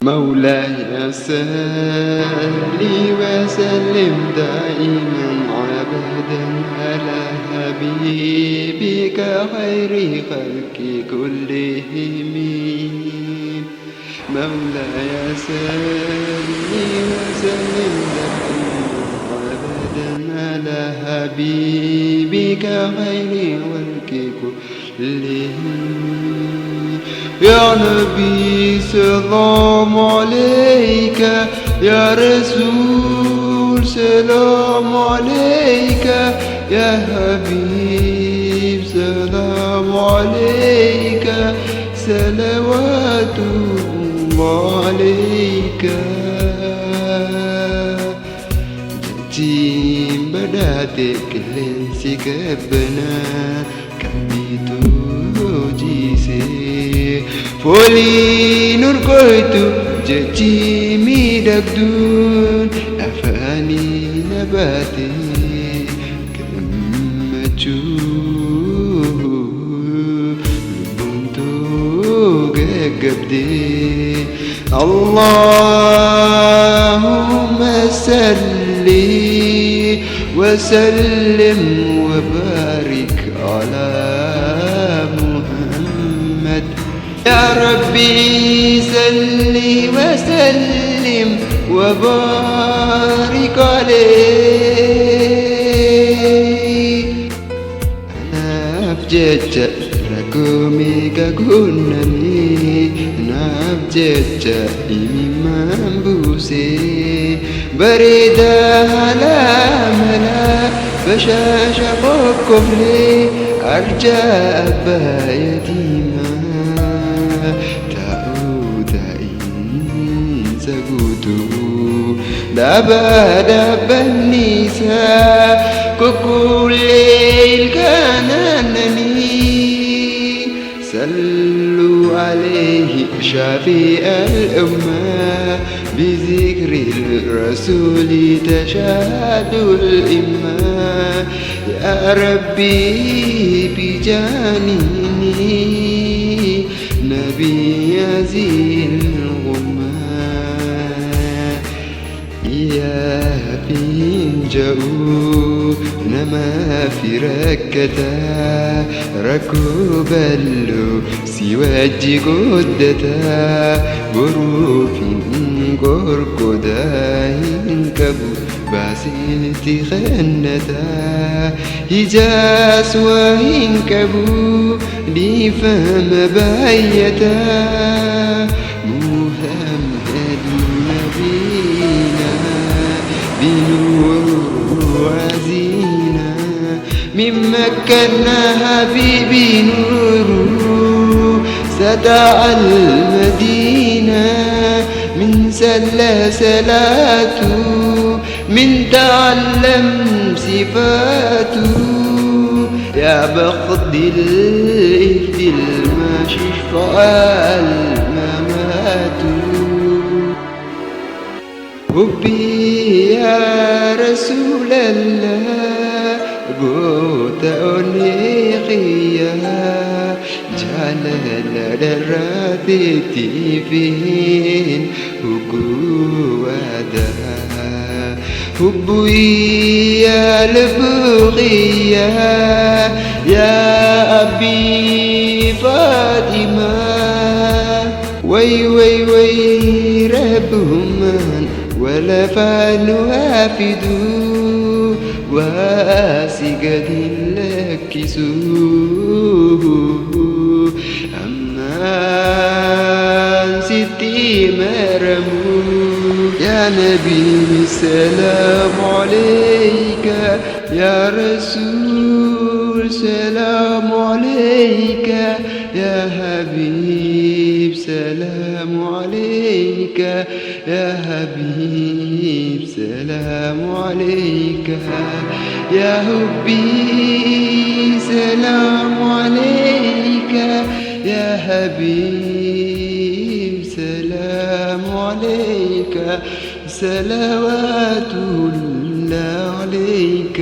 مولاي صل وسلم دائما أبدا على حبيبك خير خلق كلهم. مولاي صل وسلم دائما أبدا على حبيبك خير خلق كلهم. يا نبي سلام عليك، يا رسول سلام عليك، يا حبيب سلام عليك، صلوات الله عليك. Jim badate kelen sikabna kami tu jise Foli nur koitu jaji midakdun afani nabati kemaju buntu gagabdi. Allahumma salli wa sallim wa barik ala Muhammad. يا ربي صل وسلم وبارك عليه. أنا أبجد ركومي كغنني، أنا أبجد إمام بوسي بريدة على ملا بشاشة قبلي أرجى أبا يتيما دابا دابا النساء كل ليل كانني صلوا عليه شفيع الأمة بذكر الرسول تشهد الإمة. يا ربي بجانيني نبي يزيل يا بينجو نما في ركتا ركوب اللو سواجي قدتا بروف قرقدا ينكبو باسين تخنتا هجاس وينكبو دي فهم بايتا بنور وزينة من مكنا حبيبي نور سدع المدينة من سلاسلاته من تعلم صفاته يا بخد الإفد المشفى الممات. حبي يا رسول الله قوت أنيقيا جعل لراتي فين وقودا حبي يا لبغيا يا أبي فاطمة وي وي وي ربهم ولا فعل وافدوا واسقد لك سوء أمان ستي مرمو. يا نبي سلام عليك، يا رسول سلام عليك، يا حبيب سلام عليك، يا حبيب سلام عليك، يا حبي سلام عليك، يا حبيب سلام عليك، صلوات الله عليك.